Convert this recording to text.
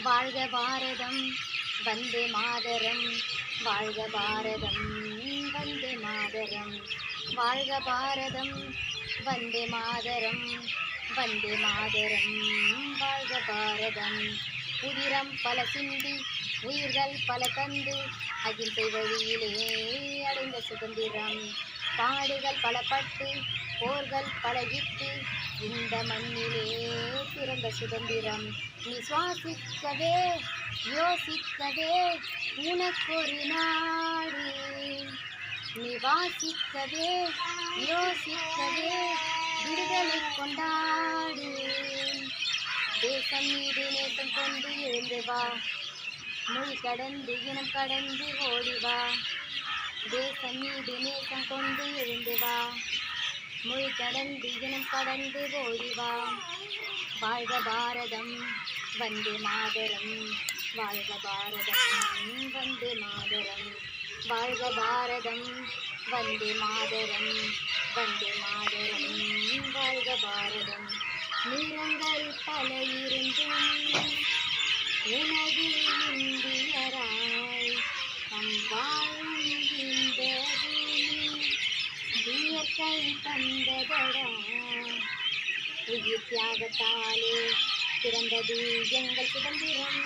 வாழ்க பாரதம் வந்தே மாதரம், வாழ்க பாரதம் வந்தே மாதரம், வாழ்க பாரதம் வந்தே மாதரம், வந்தே மாதரம், வாழ்க பாரதம். உதிரம் பல சிந்தி உயிர்கள் பல தந்து அகிம்சை வழியிலே அடைந்த சுதந்திரம், பாடுகள் பல பட்டு போர்கள் பழகிட்டு இந்த மண்ணிலே பிறந்த சுதந்திரம். நீ சுவாசிக்கவே யோசிக்கவே உனக்கொரு நாடு, நீ வாசிக்கவே யோசிக்கவே விடுதலை கொண்டாடு. தேசம் மீது நேசம் கொண்டு எழுந்து வா, மொழி கடந்து இனம் கடந்து ஓடி வா. தேசம் மீது நேசம் கொண்டு எழுந்து வா, மொழி கடந்து இனம் கடந்து ஓடி வா. வாழ்க பாரதம் வந்தே மாதரம், வாழ்க பாரதம் வந்தே மாதரம், வாழ்க பாரதம் வந்தே மாதரம், வந்தே மாதரம், வாழ்க பாரதம். நிறங்கள் பல இருந்தும் உனது இந்தியராய் நம் வாழும் இந்த இயற்கை தந்ததடா. உயிர் தியாகத்தாலே பிறந்தது எங்கள் சுதந்திரம்.